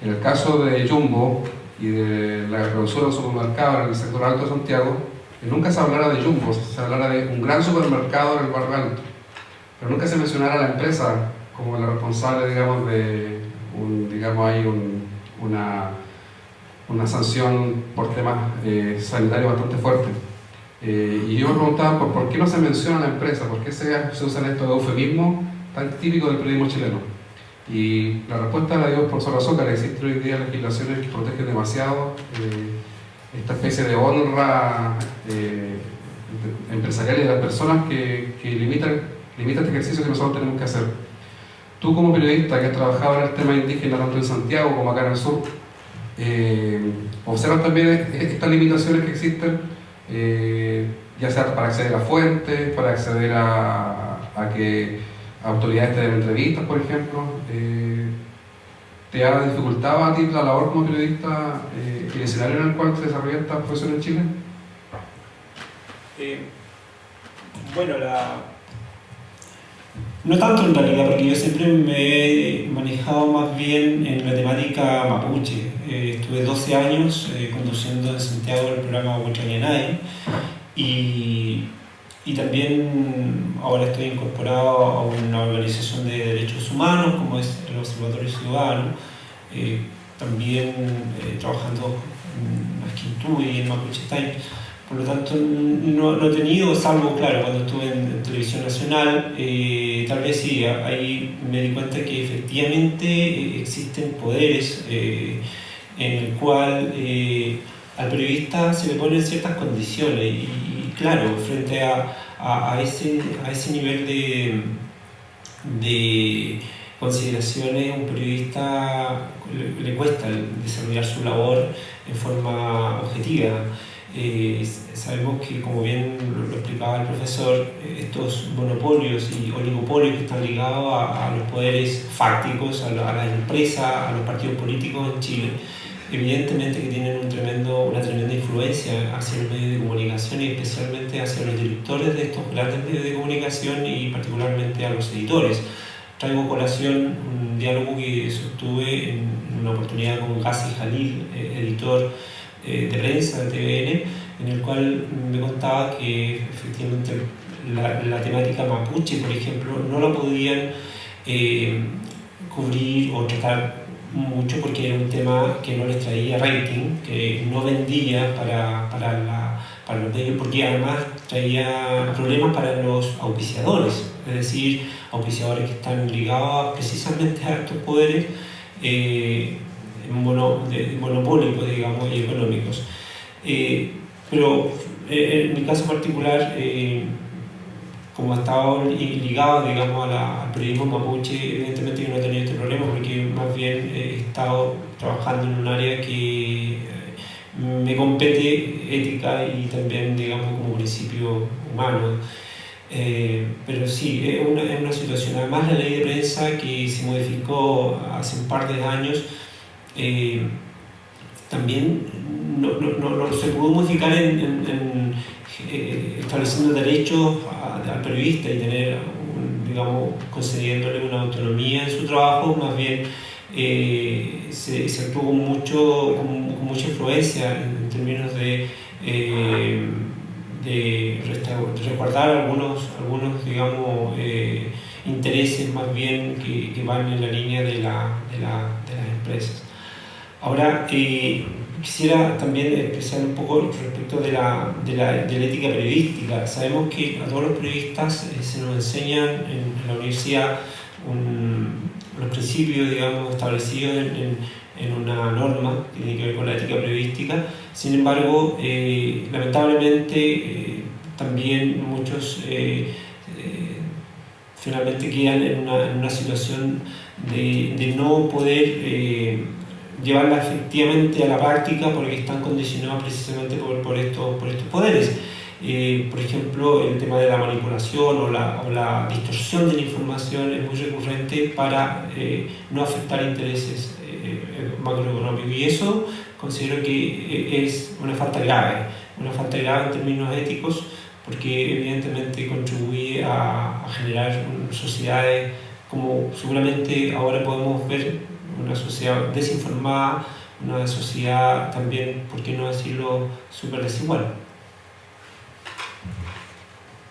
En el caso de Jumbo y de la clausura de supermercado en el sector alto de Santiago, nunca se hablara de Jumbo, se hablara de un gran supermercado en el barrio alto, pero nunca se mencionara a la empresa como la responsable, digamos, de una sanción por temas sanitarios bastante fuertes. Y yo me preguntaba por qué no se menciona a la empresa, por qué se usan estos eufemismos tan típicos del periodismo chileno. Y la respuesta la dio el profesor Azócar: existen hoy día legislaciones que protegen demasiado esta especie de honra empresarial de las personas que limitan este ejercicio que nosotros tenemos que hacer. Tú, como periodista que has trabajado en el tema indígena tanto en Santiago como acá en el sur, observas también estas limitaciones que existen, ya sea para acceder a fuentes, para acceder a que autoridades te den entrevistas, por ejemplo. ¿Te ha dificultado a ti la labor como periodista el escenario en el cual se desarrolla esta profesión en Chile? Bueno, no tanto en realidad, porque yo siempre me he manejado más bien en la temática mapuche. Estuve 12 años conduciendo en Santiago el programa Huachañanay y también ahora estoy incorporado a una organización de derechos humanos como es el Observatorio Ciudadano, también trabajando en Masquintú y en Mapuche Times. Por lo tanto, no he tenido, salvo, claro, cuando estuve en Televisión Nacional, tal vez sí, ahí me di cuenta que efectivamente existen poderes en el cual al periodista se le ponen ciertas condiciones y claro, frente a ese nivel de consideraciones, a un periodista le cuesta desarrollar su labor en forma objetiva. Sabemos que, como bien lo explicaba el profesor, estos monopolios y oligopolios que están ligados a los poderes fácticos, a las empresas, a los partidos políticos en Chile, evidentemente que tienen una tremenda influencia hacia los medios de comunicación y especialmente hacia los directores de estos grandes medios de comunicación y particularmente a los editores. Traigo a colación un diálogo que sostuve en una oportunidad con Gassi Jalil, editor de prensa de TVN, en el cual me contaba que efectivamente la temática mapuche, por ejemplo, no la podían cubrir o tratar mucho porque era un tema que no les traía rating, que no vendía para los medios, porque además traía problemas para los auspiciadores, es decir, auspiciadores que están ligados precisamente a estos poderes monopólicos, digamos, y económicos. Pero en mi caso particular, como ha estado ligado, digamos, al periodismo mapuche, evidentemente yo no he tenido este problema porque más bien he estado trabajando en un área que me compete ética y también, digamos, como principio humano. Pero sí, es una situación. Además, la ley de prensa que se modificó hace un par de años también no se pudo modificar estableciendo derechos al periodista y tener, digamos, concediéndole una autonomía en su trabajo. Más bien se actuó con mucha influencia en términos de resguardar algunos digamos, intereses más bien que van en la línea de las empresas. Ahora, quisiera también expresar un poco respecto de la ética periodística. Sabemos que a todos los periodistas se nos enseñan en la universidad los principios, digamos, establecidos en una norma que tiene que ver con la ética periodística. Sin embargo, lamentablemente, también muchos finalmente quedan en una situación de no poder llevarla efectivamente a la práctica porque están condicionados precisamente por estos poderes. Por ejemplo, el tema de la manipulación o la distorsión de la información es muy recurrente para no afectar intereses macroeconómicos, y eso considero que es una falta grave en términos éticos, porque evidentemente contribuye a generar sociedades como seguramente ahora podemos ver una sociedad desinformada, una sociedad también, por qué no decirlo, súper desigual.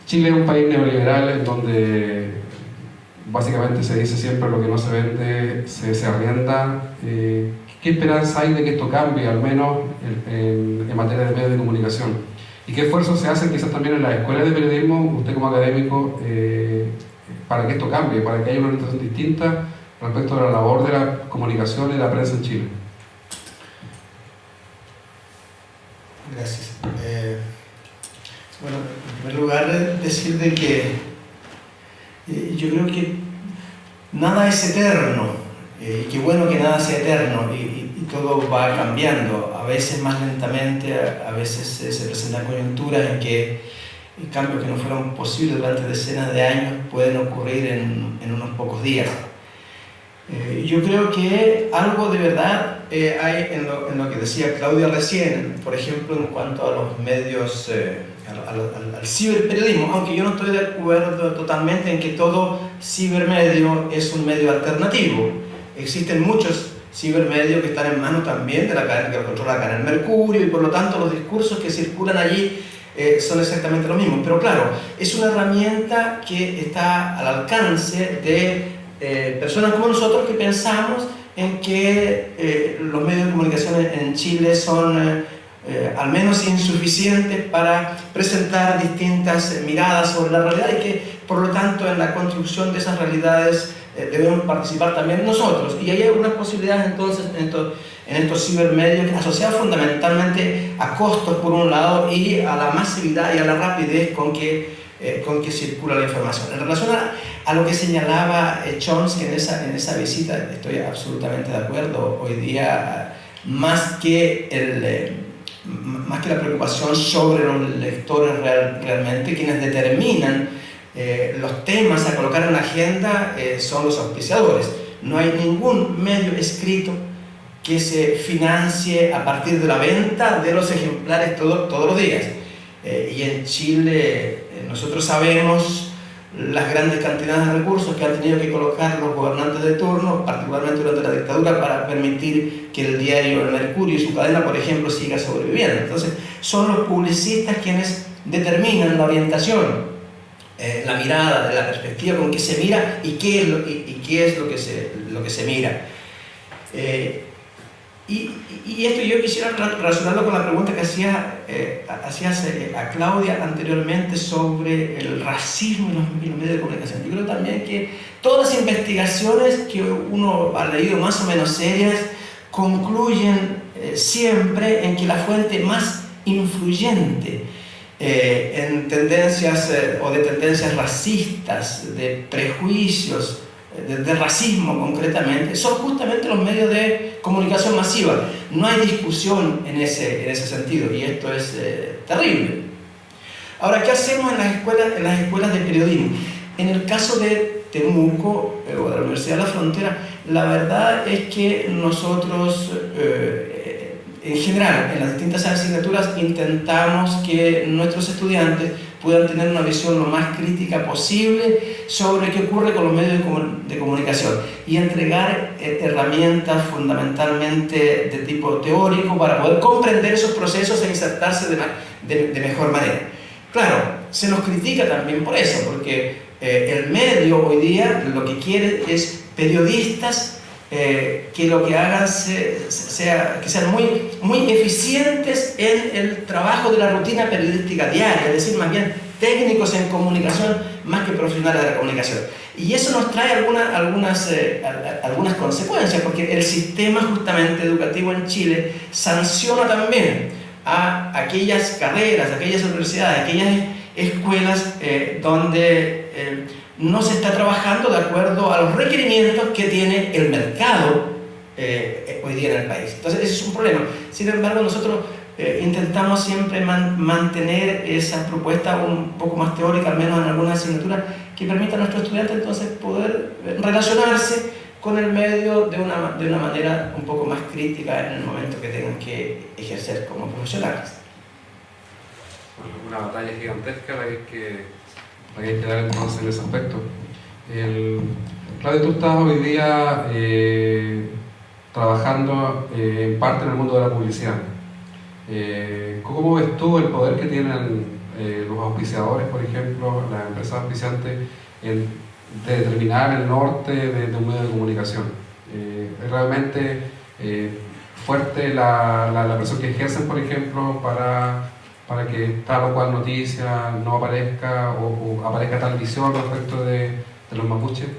Chile es un país neoliberal en donde básicamente se dice siempre lo que no se vende se arrienda. ¿Qué esperanza hay de que esto cambie, al menos en materia de medios de comunicación? ¿Y qué esfuerzos se hacen quizás también en las escuelas de periodismo, usted como académico, para que esto cambie, para que haya una orientación distinta respecto a la labor de la comunicación y la prensa en Chile? Gracias. Bueno, en primer lugar, decir de que yo creo que nada es eterno, y qué bueno que nada sea eterno, y todo va cambiando, a veces más lentamente, a veces se presentan coyunturas en que cambios que no fueron posibles durante decenas de años pueden ocurrir en unos pocos días. Yo creo que algo de verdad hay en lo que decía Claudia recién, por ejemplo, en cuanto a los medios, al ciberperiodismo, aunque yo no estoy de acuerdo totalmente en que todo cibermedio es un medio alternativo. Existen muchos cibermedios que están en manos también de la cadena que controla la cadena Mercurio, y por lo tanto los discursos que circulan allí son exactamente lo mismo. Pero claro, es una herramienta que está al alcance de personas como nosotros que pensamos en que los medios de comunicación en Chile son al menos insuficientes para presentar distintas miradas sobre la realidad, y que por lo tanto en la construcción de esas realidades debemos participar también nosotros. Y hay algunas posibilidades entonces en estos cibermedios asociados fundamentalmente a costos por un lado y a la masividad y a la rapidez con que circula la información. En relación a lo que señalaba Chomsky en esa visita, estoy absolutamente de acuerdo. Hoy día, más que la preocupación sobre los lectores realmente, quienes determinan los temas a colocar en la agenda son los auspiciadores. No hay ningún medio escrito que se financie a partir de la venta de los ejemplares todos los días. Y en Chile nosotros sabemos las grandes cantidades de recursos que han tenido que colocar los gobernantes de turno, particularmente durante la dictadura, para permitir que el diario El Mercurio y su cadena, por ejemplo, siga sobreviviendo. Entonces, son los publicistas quienes determinan la orientación, la mirada, la perspectiva con que se mira y qué es lo que se mira. Y esto yo quisiera relacionarlo con la pregunta que hacías a Claudia anteriormente sobre el racismo y los medios de comunicación. Yo creo también que todas las investigaciones que uno ha leído más o menos serias concluyen siempre en que la fuente más influyente en tendencias o de tendencias racistas, de prejuicios, de racismo concretamente, son justamente los medios de comunicación masiva. No hay discusión en ese sentido, y esto es terrible. Ahora, ¿qué hacemos en las escuelas de periodismo? En el caso de Temuco o de la Universidad de la Frontera, la verdad es que nosotros en general, en las distintas asignaturas, intentamos que nuestros estudiantes puedan tener una visión lo más crítica posible sobre qué ocurre con los medios de comunicación, y entregar herramientas fundamentalmente de tipo teórico para poder comprender esos procesos e insertarse de mejor manera. Claro, se nos critica también por eso, porque el medio hoy día lo que quiere es periodistas que lo que hagan que sean muy eficientes en el trabajo de la rutina periodística diaria, es decir, más bien técnicos en comunicación más que profesionales de la comunicación. Y eso nos trae algunas consecuencias, porque el sistema justamente educativo en Chile sanciona también a aquellas carreras, a aquellas universidades, a aquellas escuelas donde no se está trabajando de acuerdo a los requerimientos que tiene el mercado hoy día en el país. Entonces, ese es un problema. Sin embargo, nosotros intentamos siempre mantener esa propuesta un poco más teórica, al menos en algunas asignaturas, que permita a nuestros estudiantes entonces poder relacionarse con el medio de una manera un poco más crítica en el momento que tengan que ejercer como profesionales. Bueno, una batalla gigantesca la que hay que dar entonces en ese aspecto. Claudio, tú estás hoy día trabajando en parte en el mundo de la publicidad. ¿Cómo ves tú el poder que tienen los auspiciadores, por ejemplo, las empresas auspiciantes, de determinar el norte de un medio de comunicación? ¿Es realmente fuerte la presión que ejercen, por ejemplo, para que tal o cual noticia no aparezca o aparezca tal visión respecto de los mapuches?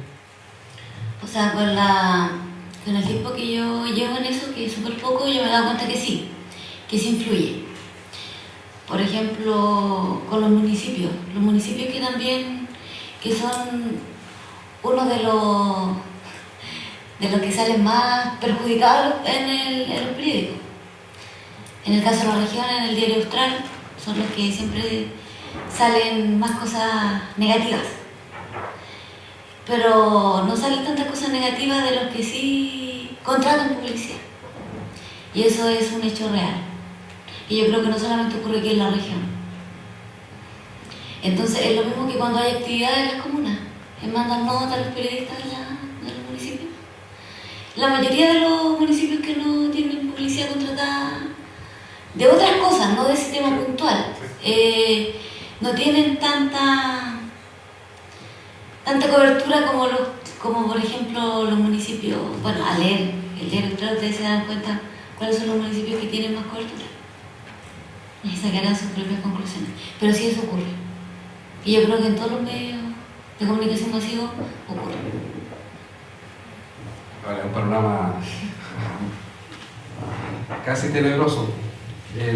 O sea, con el tiempo que yo llevo en eso, que es súper poco, yo me he dado cuenta que sí influye. Por ejemplo, con los municipios que también, que son uno de los que salen más perjudicados en los periódicos. En el caso de la región, en el Diario Austral, son los que siempre salen más cosas negativas. Pero no salen tantas cosas negativas de los que sí contratan publicidad. Y eso es un hecho real. Y yo creo que no solamente ocurre aquí en la región. Entonces es lo mismo que cuando hay actividades en las comunas, que mandan notas a los periodistas de los municipios. La mayoría de los municipios que no tienen publicidad contratada de otras cosas, no de ese tema puntual, no tienen tanta cobertura como por ejemplo los municipios. Bueno, al leer el Diario Austral ustedes se dan cuenta cuáles son los municipios que tienen más cobertura y sacarán sus propias conclusiones. Pero sí eso ocurre, y yo creo que en todos los medios de comunicación masivo ocurre. Vale, un panorama casi tenebroso. Es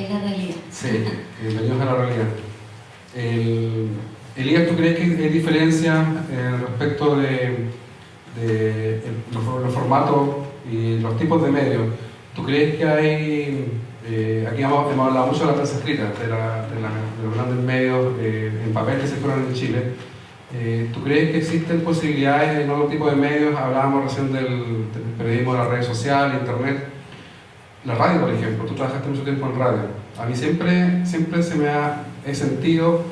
la realidad. Sí, bienvenidos a la realidad. Elías, ¿tú crees que hay diferencia respecto de los formatos y los tipos de medios? ¿Tú crees que hay, aquí hemos hablado mucho de la prensa escrita, de los grandes medios en papel que se fueron en Chile? ¿Tú crees que existen posibilidades en otro tipo de medios? Hablábamos recién del periodismo de las redes sociales, internet. La radio, por ejemplo, tú trabajaste mucho tiempo en radio. A mí siempre he sentido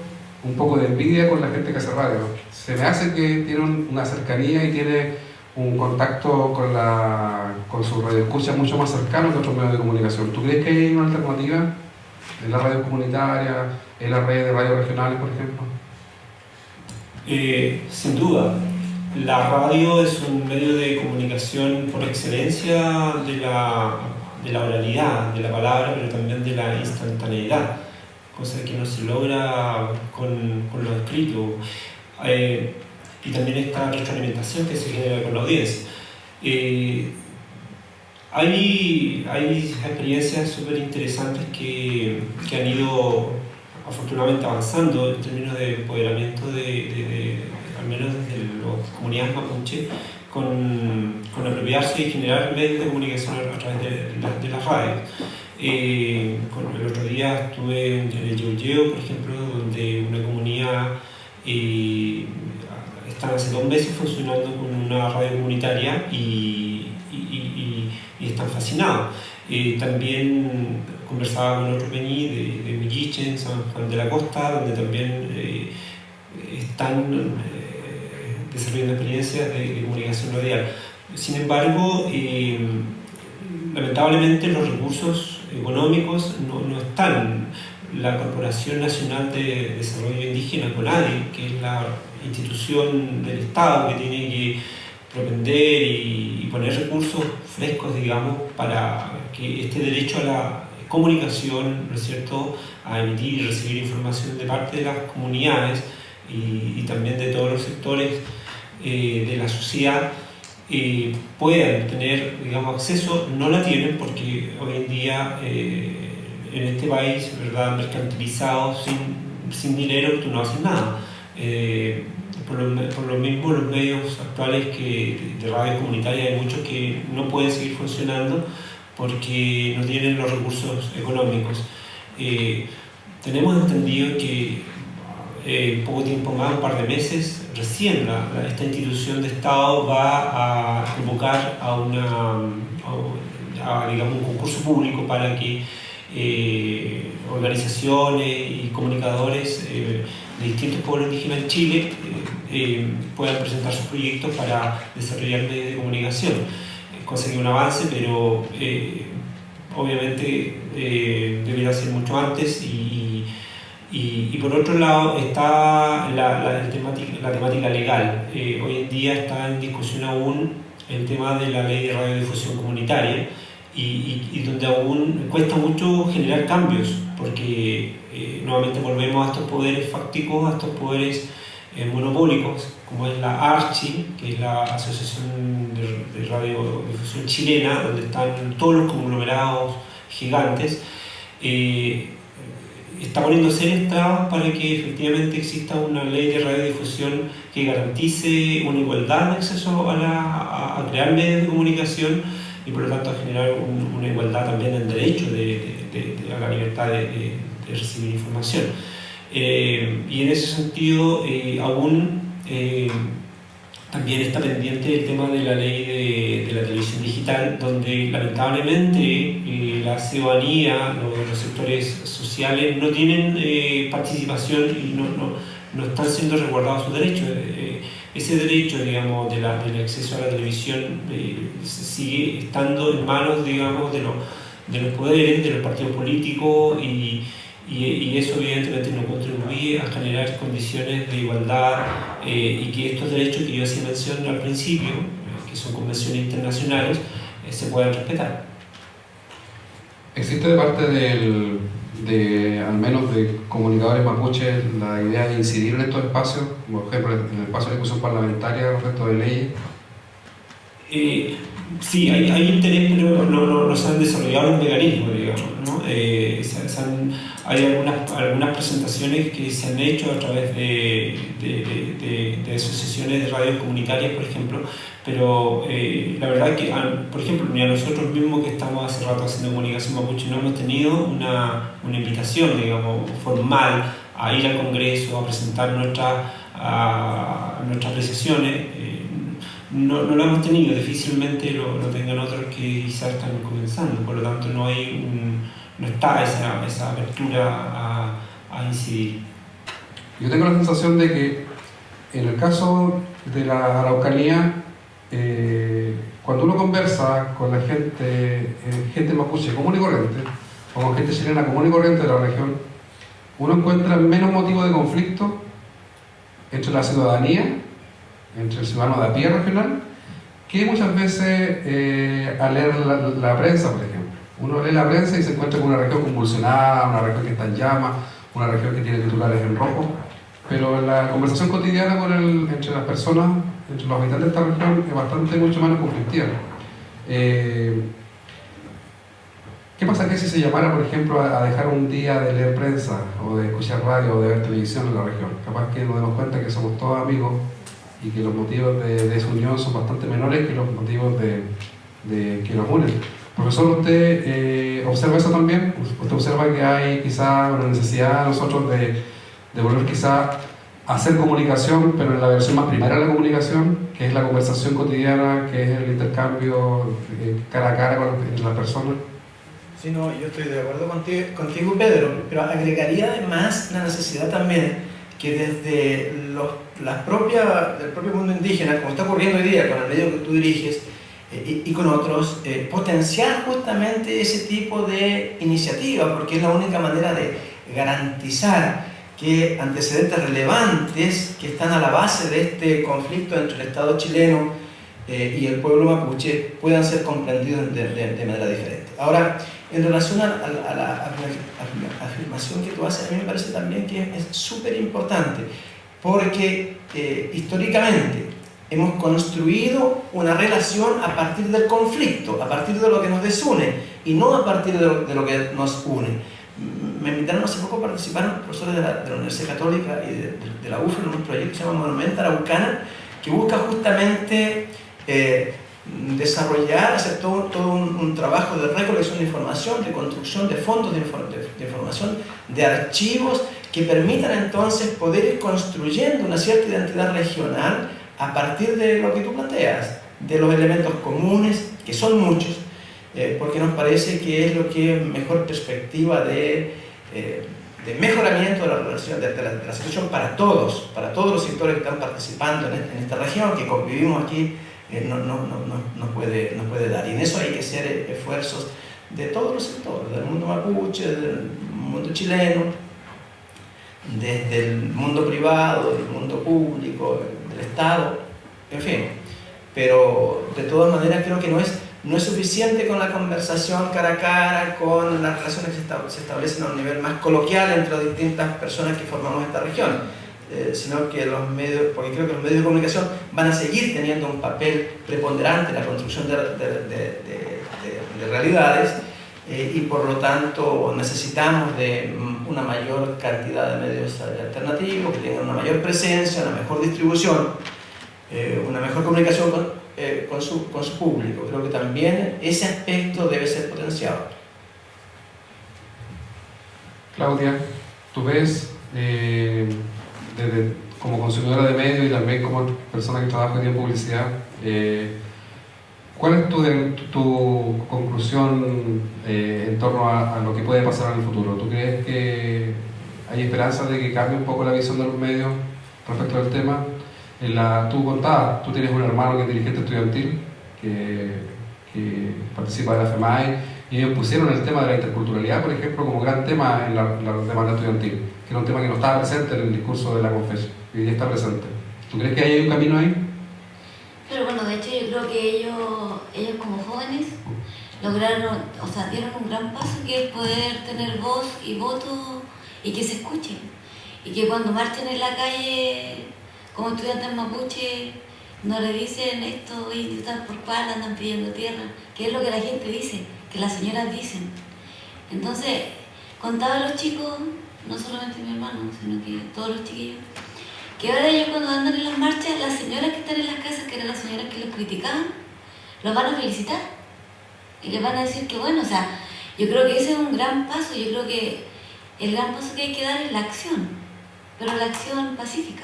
un poco de envidia con la gente que hace radio. Se me hace que tiene una cercanía y tiene un contacto con su radioescucha mucho más cercano que otros medios de comunicación. ¿Tú crees que hay una alternativa en la radio comunitaria, en las redes de radio regionales, por ejemplo? Sin duda. La radio es un medio de comunicación por excelencia de la oralidad, de la palabra, pero también de la instantaneidad, cosa que no se logra con lo escrito, y también esta retroalimentación que se genera con la audiencia. Hay experiencias súper interesantes que han ido afortunadamente avanzando en términos de empoderamiento al menos desde las comunidades mapuche, con apropiarse y generar medios de comunicación a través de las radios. El otro día estuve en el Yeuyeo, por ejemplo, donde una comunidad están hace 2 meses funcionando con una radio comunitaria y están fascinados. También conversaba con otro peñí de Huilliche, en San Juan de la Costa, donde también están desarrollando experiencias de comunicación radial. Sin embargo, lamentablemente los recursos económicos no están. La Corporación Nacional de Desarrollo Indígena, CONADI, que es la institución del Estado que tiene que propender y poner recursos frescos, digamos, para que este derecho a la comunicación, ¿no es cierto?, a emitir y recibir información de parte de las comunidades y también de todos los sectores de la sociedad, puedan tener, digamos, acceso. No la tienen porque hoy en día en este país, ¿verdad?, mercantilizado, sin dinero, tú no haces nada. Por lo mismo, los medios actuales de radio comunitaria hay muchos que no pueden seguir funcionando porque no tienen los recursos económicos. Tenemos entendido que en poco tiempo más, un par de meses, recién esta institución de Estado va a convocar digamos, un concurso público para que organizaciones y comunicadores de distintos pueblos indígenas en Chile puedan presentar sus proyectos para desarrollar medios de comunicación. conseguido un avance, pero obviamente debería ser mucho antes. Y por otro lado está la temática legal. Hoy en día está en discusión aún el tema de la ley de radiodifusión comunitaria y donde aún cuesta mucho generar cambios, porque nuevamente volvemos a estos poderes fácticos, a estos poderes monopólicos, como es la ARCHI, que es la Asociación de Radiodifusión Chilena, donde están todos los conglomerados gigantes. Está poniendo serias trabas para que efectivamente exista una ley de radiodifusión que garantice una igualdad de acceso a crear medios de comunicación y por lo tanto a generar una igualdad también en el derecho a la libertad de recibir información. Y en ese sentido aún también está pendiente el tema de la ley de la televisión digital, donde lamentablemente la ciudadanía, los sectores sociales no tienen participación y no están siendo resguardados sus derechos. Ese derecho, digamos, del acceso a la televisión sigue estando en manos, digamos, de los poderes, de los partidos políticos y eso evidentemente no contribuye a generar condiciones de igualdad y que estos derechos que yo hacía mención al principio, que son convenciones internacionales, se puedan respetar. ¿Existe de parte al menos de comunicadores mapuches la idea de incidir en estos espacios, como por ejemplo en el espacio de discusión parlamentaria respecto de leyes? Sí, hay interés, pero no se han desarrollado los mecanismos, digamos, ¿no? Hay algunas presentaciones que se han hecho a través de asociaciones de radios comunitarias, por ejemplo, pero la verdad que, por ejemplo, ni a nosotros mismos que estamos hace rato haciendo comunicación mapuche no hemos tenido una invitación, digamos, formal a ir al Congreso, a presentar nuestras apreciaciones. No lo hemos tenido, difícilmente lo tengan otros que quizás están comenzando, por lo tanto no está esa apertura a incidir. Yo tengo la sensación de que en el caso de la Araucanía, cuando uno conversa con la gente mapuche común y corriente, o con gente chilena común y corriente de la región, uno encuentra menos motivo de conflicto entre la ciudadanía, entre el ciudadano de a pie regional, que muchas veces al leer la prensa, por ejemplo. Uno lee la prensa y se encuentra con una región convulsionada, una región que está en llamas, una región que tiene titulares en rojo, pero la conversación cotidiana entre las personas, entre los habitantes de esta región, es mucho menos conflictiva. ¿Qué pasaría si se llamara, por ejemplo, a dejar un día de leer prensa, o de escuchar radio, o de ver televisión en la región? Capaz que nos demos cuenta que somos todos amigos y que los motivos de desunión son bastante menores que los motivos que nos unen. Profesor, ¿usted observa eso también? ¿Usted observa que hay quizá una necesidad de nosotros de volver quizá a hacer comunicación, pero en la versión más primaria de la comunicación, que es la conversación cotidiana, que es el intercambio cara a cara entre las personas? Sí, no, yo estoy de acuerdo contigo, Pedro, pero agregaría además la necesidad también que desde del propio mundo indígena, como está ocurriendo hoy día con el medio que tú diriges y con otros, potenciar justamente ese tipo de iniciativa, porque es la única manera de garantizar que antecedentes relevantes que están a la base de este conflicto entre el Estado chileno y el pueblo mapuche puedan ser comprendidos de manera diferente. Ahora, en relación a la afirmación que tú haces, a mí me parece también que es súper importante, porque históricamente hemos construido una relación a partir del conflicto, a partir de lo que nos desune, y no a partir de lo que nos une. Me invitaron hace poco a participar profesores de la Universidad Católica y de la UFRO en un proyecto que se llama Monumenta Araucana, que busca justamente desarrollar, hacer todo un trabajo de recolección de información, de construcción de fondos de información, de archivos que permitan entonces poder ir construyendo una cierta identidad regional a partir de lo que tú planteas, de los elementos comunes, que son muchos, porque nos parece que es lo que mejor perspectiva de mejoramiento de la relación, de la situación para todos los sectores que están participando en esta región, que convivimos aquí no puede dar. Y en eso hay que hacer esfuerzos de todos los sectores, del mundo mapuche, del mundo chileno, desde el mundo privado, del mundo público, del Estado, en fin. Pero de todas maneras creo que no es suficiente con la conversación cara a cara, con las relaciones que se establecen a un nivel más coloquial entre distintas personas que formamos esta región, sino que los medios, porque creo que los medios de comunicación van a seguir teniendo un papel preponderante en la construcción de realidades, y por lo tanto necesitamos de una mayor cantidad de medios alternativos, que tengan una mayor presencia, una mejor distribución, una mejor comunicación con su público. Creo que también ese aspecto debe ser potenciado. Claudia, tú ves, como consumidora de medios y también como persona que trabaja en publicidad, ¿cuál es tu conclusión en torno a lo que puede pasar en el futuro? ¿Tú crees que hay esperanza de que cambie un poco la visión de los medios respecto al tema? Tú contabas, tú tienes un hermano que es dirigente estudiantil, que participa de la FEMAE, y ellos pusieron el tema de la interculturalidad, por ejemplo, como gran tema en la demanda estudiantil, que era un tema que no estaba presente en el discurso de la Confes, y hoy está presente. ¿Tú crees que hay un camino ahí? Pero bueno, de hecho yo creo que ellos como jóvenes lograron, o sea, dieron un gran paso, que es poder tener voz y voto y que se escuchen. Y que cuando marchen en la calle como estudiantes mapuche no le dicen esto y tal por cual andan pidiendo tierra, que es lo que la gente dice, que las señoras dicen. Entonces, contaba a los chicos, no solamente mi hermano, sino que todos los chiquillos, que ahora ellos cuando andan en las marchas, las señoras que están en las casas, que eran las señoras que los criticaban, los van a felicitar y les van a decir que bueno, o sea, yo creo que ese es un gran paso. Yo creo que el gran paso que hay que dar es la acción, pero la acción pacífica,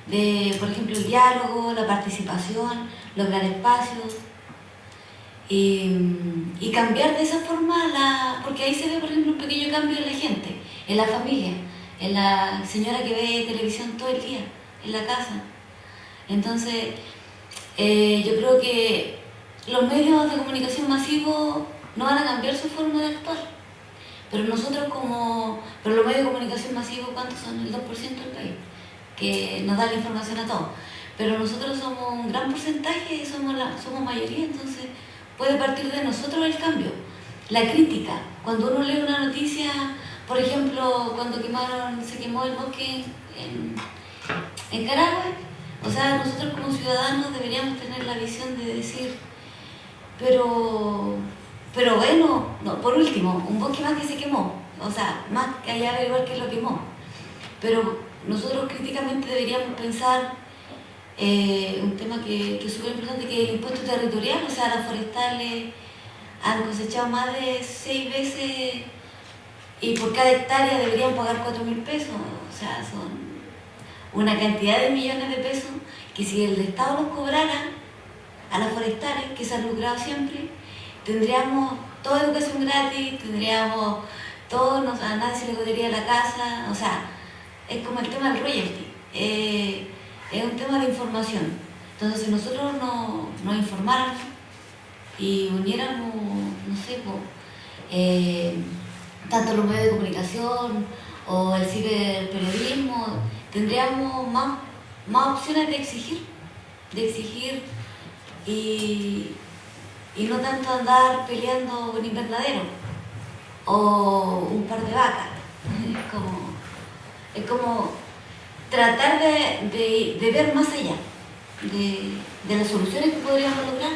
de, por ejemplo, el diálogo, la participación, lograr espacios y cambiar de esa forma, porque ahí se ve, por ejemplo, un pequeño cambio en la gente, en la familia, en la señora que ve televisión todo el día, en la casa. Entonces, yo creo que los medios de comunicación masivos no van a cambiar su forma de actuar, pero nosotros pero los medios de comunicación masivos, ¿cuántos son? El 2% del país, que nos da la información a todos, pero nosotros somos un gran porcentaje, somos mayoría, entonces puede partir de nosotros el cambio. La crítica, cuando uno lee una noticia, por ejemplo, cuando se quemó el bosque en Carahue, o sea, nosotros como ciudadanos deberíamos tener la visión de decir, pero bueno, no, por último, un bosque más que se quemó, o sea, más que allá averiguar que lo quemó, pero nosotros críticamente deberíamos pensar un tema que es súper importante, que es el impuesto territorial. O sea, las forestales han cosechado más de 6 veces y por cada hectárea deberían pagar 4.000 pesos. O sea, son una cantidad de millones de pesos que si el Estado los cobrara a las forestales, que se han lucrado siempre, tendríamos toda educación gratis, tendríamos todo, a nadie se le jodería la casa. O sea, es como el tema del royalty, es un tema de información. Entonces, si nosotros nos informáramos y uniéramos, no sé, tanto los medios de comunicación o el ciberperiodismo, tendríamos más opciones de exigir y no tanto andar peleando un invernadero o un par de vacas. Es como tratar de ver más allá de las soluciones que podríamos lograr,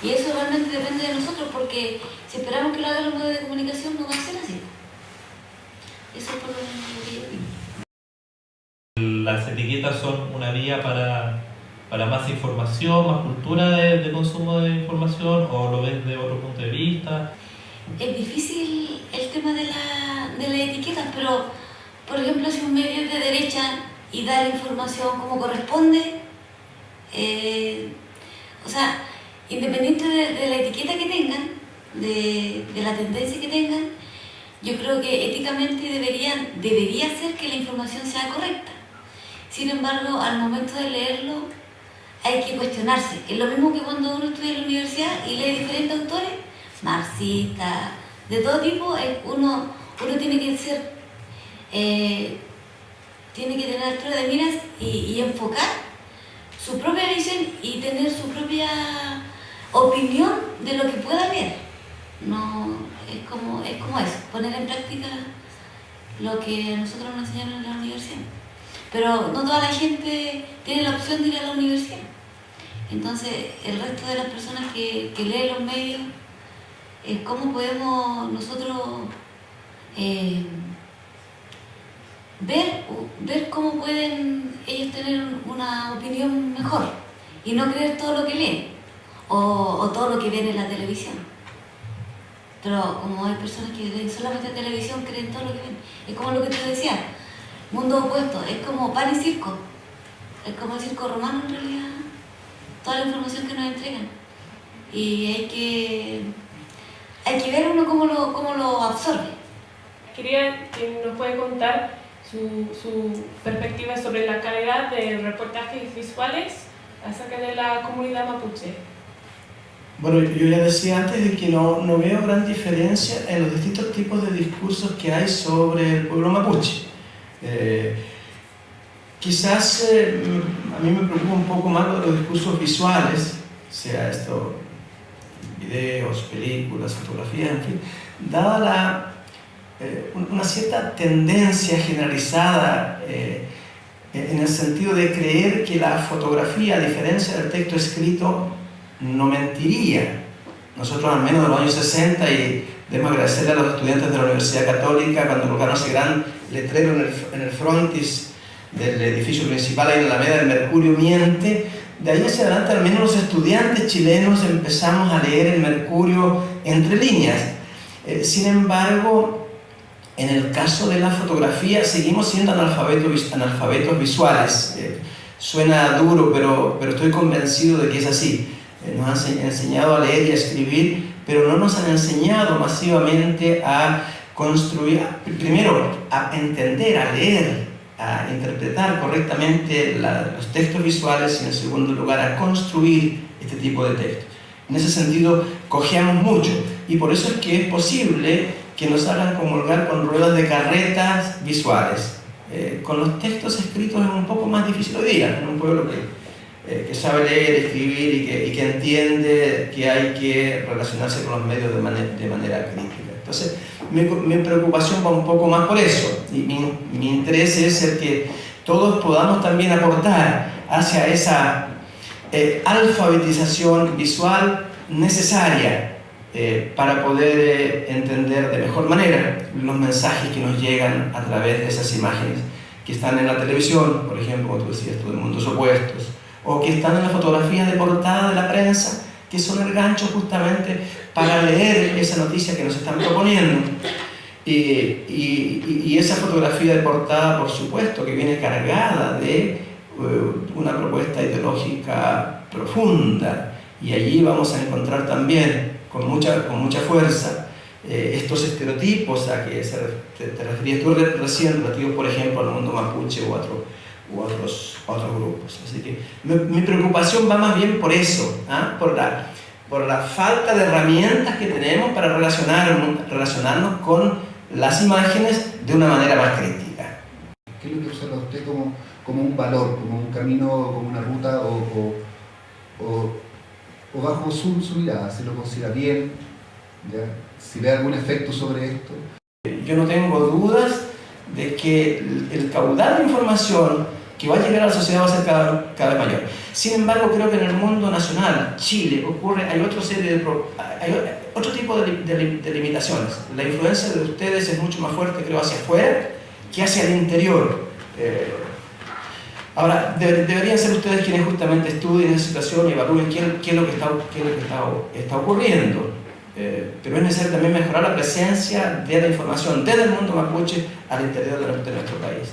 y eso realmente depende de nosotros, porque si esperamos que lo hagan los medios de comunicación no va a ser así. Eso es por lo que yo digo. Las etiquetas son una vía para más información, más cultura de consumo de información, o lo ves de otro punto de vista. Es difícil el tema de la etiqueta, pero por ejemplo, si un medio es de derecha y da la información como corresponde, o sea, independiente de la etiqueta que tengan, de la tendencia que tengan, yo creo que éticamente debería ser que la información sea correcta. Sin embargo, al momento de leerlo, hay que cuestionarse. Es lo mismo que cuando uno estudia en la universidad y lee diferentes autores, marxistas, de todo tipo, uno tiene que ser, tiene que tener altura de miras y enfocar su propia visión y tener su propia opinión de lo que pueda leer. No, es como eso, poner en práctica lo que nosotros nos enseñaron en la universidad. Pero no toda la gente tiene la opción de ir a la universidad. Entonces, el resto de las personas que leen los medios, ¿cómo podemos nosotros ver cómo pueden ellos tener una opinión mejor y no creer todo lo que leen o todo lo que ven en la televisión? Pero como hay personas que ven solamente televisión, creen todo lo que ven. Es como lo que te decía, mundo opuesto, es como pan y circo. Es como el circo romano en realidad, toda la información que nos entregan. Y hay que ver uno cómo lo absorbe. Quería que nos pueda contar su perspectiva sobre la calidad de reportajes visuales acerca de la comunidad mapuche. Bueno, yo ya decía antes de que no veo gran diferencia en los distintos tipos de discursos que hay sobre el pueblo mapuche. Quizás a mí me preocupa un poco más los discursos visuales, sea esto videos, películas, fotografías, en fin, dada una cierta tendencia generalizada en el sentido de creer que la fotografía, a diferencia del texto escrito, no mentiría. Nosotros, al menos en los años 60, y debemos agradecerle a los estudiantes de la Universidad Católica cuando colocaron ese gran letrero en el frontis del edificio principal, ahí en la Alameda, del Mercurio miente. De ahí hacia adelante, al menos los estudiantes chilenos empezamos a leer el Mercurio entre líneas. Sin embargo, en el caso de la fotografía, seguimos siendo analfabetos visuales. Suena duro, pero estoy convencido de que es así. Nos han enseñado a leer y a escribir, pero no nos han enseñado masivamente a construir, primero a entender, a leer, a interpretar correctamente los textos visuales y en segundo lugar a construir este tipo de textos. En ese sentido, cojeamos mucho y por eso es que es posible que nos hagan comulgar con ruedas de carretas visuales. Con los textos escritos es un poco más difícil hoy día, en un pueblo que sabe leer, escribir y que entiende que hay que relacionarse con los medios de manera crítica. Entonces, mi preocupación va un poco más por eso, y mi interés es el que todos podamos también aportar hacia esa alfabetización visual necesaria para poder entender de mejor manera los mensajes que nos llegan a través de esas imágenes que están en la televisión, por ejemplo, como tú decías, de mundos opuestos, o que están en las fotografías de portada de la prensa, que son el gancho justamente para leer esa noticia que nos están proponiendo. Y esa fotografía de portada, por supuesto, que viene cargada de una propuesta ideológica profunda, y allí vamos a encontrar también con mucha fuerza estos estereotipos a que te referías tú recién, relativos, por ejemplo, al mundo mapuche u otros grupos. Así que mi preocupación va más bien por eso, por la falta de herramientas que tenemos para relacionarnos con las imágenes de una manera más crítica. ¿Qué es lo que observa usted como un valor, como un camino, como una ruta o bajo su mirada? ¿Se lo considera bien? ¿Ya? ¿Si ve algún efecto sobre esto? Yo no tengo dudas de que el caudal de información que va a llegar a la sociedad va a ser cada vez mayor. Sin embargo, creo que en el mundo nacional, Chile, hay otro tipo de limitaciones. La influencia de ustedes es mucho más fuerte, creo, hacia afuera que hacia el interior. Ahora, deberían ser ustedes quienes justamente estudien esa situación y evalúen qué es lo que está ocurriendo. Pero es necesario también mejorar la presencia de la información desde el mundo mapuche al interior de nuestro país.